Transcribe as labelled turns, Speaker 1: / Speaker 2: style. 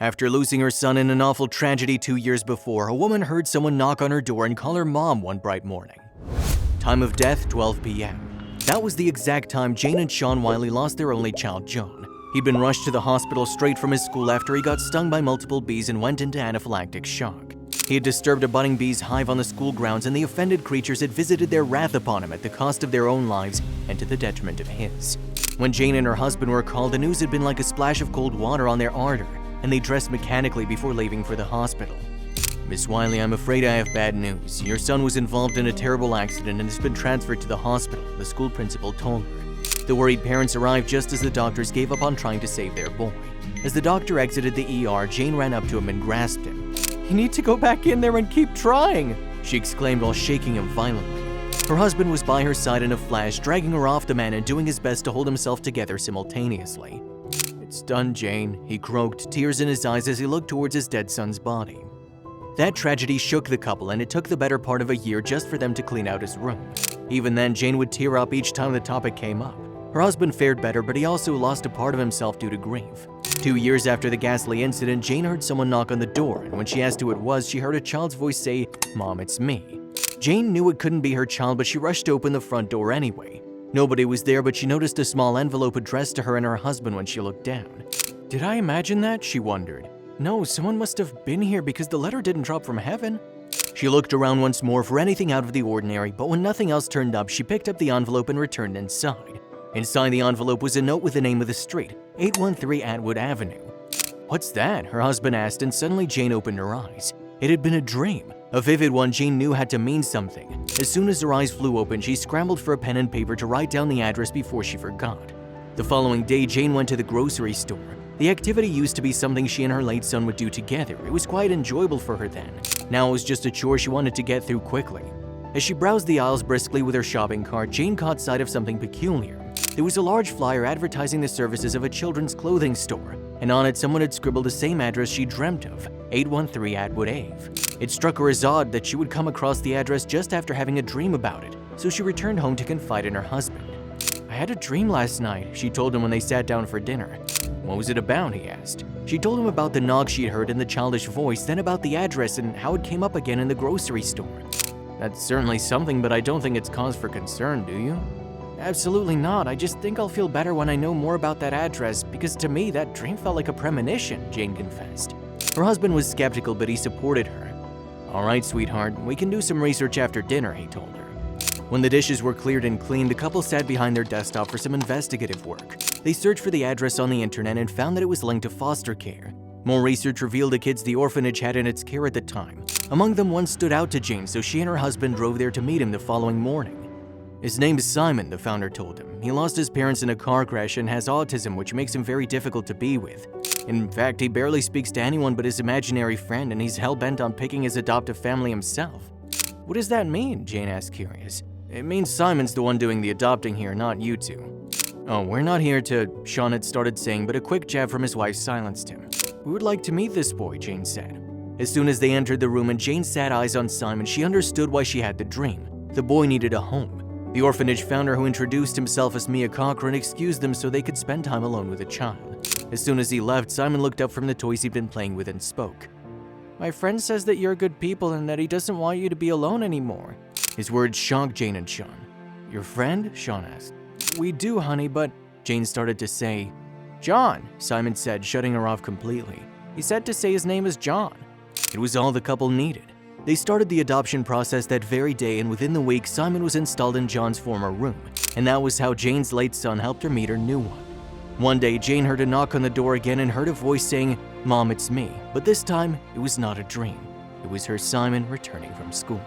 Speaker 1: After losing her son in an awful tragedy 2 years before, a woman heard someone knock on her door and call her mom one bright morning. Time of death, 12 p.m. That was the exact time Jane and Sean Wiley lost their only child, Joan. He'd been rushed to the hospital straight from his school after he got stung by multiple bees and went into anaphylactic shock. He had disturbed a budding bee's hive on the school grounds, and the offended creatures had visited their wrath upon him at the cost of their own lives and to the detriment of his. When Jane and her husband were called, the news had been like a splash of cold water on their ardor, and they dressed mechanically before leaving for the hospital. "Miss Wiley, I'm afraid I have bad news. Your son was involved in a terrible accident and has been transferred to the hospital," the school principal told her. The worried parents arrived just as the doctors gave up on trying to save their boy. As the doctor exited the ER, Jane ran up to him and grasped him. "You need to go back in there and keep trying," she exclaimed while shaking him violently. Her husband was by her side in a flash, dragging her off the man and doing his best to hold himself together simultaneously. "It's done, Jane," he croaked, tears in his eyes as he looked towards his dead son's body. That tragedy shook the couple, and it took the better part of a year just for them to clean out his room. Even then, Jane would tear up each time the topic came up. Her husband fared better, but he also lost a part of himself due to grief. 2 years after the ghastly incident, Jane heard someone knock on the door, and when she asked who it was, she heard a child's voice say, "Mom, it's me." Jane knew it couldn't be her child, but she rushed to open the front door anyway. Nobody was there, but she noticed a small envelope addressed to her and her husband when she looked down. "Did I imagine that?" she wondered. "No, someone must have been here because the letter didn't drop from heaven." She looked around once more for anything out of the ordinary, but when nothing else turned up, she picked up the envelope and returned inside. Inside the envelope was a note with the name of the street, 813 Atwood Avenue. "What's that?" her husband asked, and suddenly Jane opened her eyes. It had been a dream, a vivid one Jane knew had to mean something. As soon as her eyes flew open, she scrambled for a pen and paper to write down the address before she forgot. The following day, Jane went to the grocery store. The activity used to be something she and her late son would do together. It was quite enjoyable for her then. Now it was just a chore she wanted to get through quickly. As she browsed the aisles briskly with her shopping cart, Jane caught sight of something peculiar. There was a large flyer advertising the services of a children's clothing store, and on it someone had scribbled the same address she dreamt of, 813 Atwood Ave. It struck her as odd that she would come across the address just after having a dream about it, so she returned home to confide in her husband. "I had a dream last night," she told him when they sat down for dinner. "What was it about?" he asked. She told him about the knock she'd heard and the childish voice, then about the address and how it came up again in the grocery store. "That's certainly something, but I don't think it's cause for concern, do you?" "Absolutely not. I just think I'll feel better when I know more about that address, because to me, that dream felt like a premonition," Jane confessed. Her husband was skeptical, but he supported her. "All right, sweetheart, we can do some research after dinner," he told her. When the dishes were cleared and cleaned, the couple sat behind their desktop for some investigative work. They searched for the address on the internet and found that it was linked to foster care. More research revealed the kids the orphanage had in its care at the time. Among them, one stood out to Jane, so she and her husband drove there to meet him the following morning. "His name is Simon," the founder told him. "He lost his parents in a car crash and has autism, which makes him very difficult to be with. In fact, he barely speaks to anyone but his imaginary friend, and he's hell-bent on picking his adoptive family himself." "What does that mean?" Jane asked, curious. "It means Simon's the one doing the adopting here, not you two." "Oh, we're not here to," Sean had started saying, but a quick jab from his wife silenced him. "We would like to meet this boy," Jane said. As soon as they entered the room and Jane sat eyes on Simon, she understood why she had the dream. The boy needed a home. The orphanage founder, who introduced himself as Mia Cochran, excused them so they could spend time alone with the child. As soon as he left, Simon looked up from the toys he'd been playing with and spoke. "My friend says that you're good people and that he doesn't want you to be alone anymore." His words shocked Jane and Sean. "Your friend?" Sean asked. "We do, honey, but," Jane started to say. "John," Simon said, shutting her off completely. "He said to say his name is John." It was all the couple needed. They started the adoption process that very day, and within the week, Simon was installed in John's former room, and that was how Jane's late son helped her meet her new one. One day, Jane heard a knock on the door again and heard a voice saying, "Mom, it's me," but this time, it was not a dream. It was her Simon returning from school.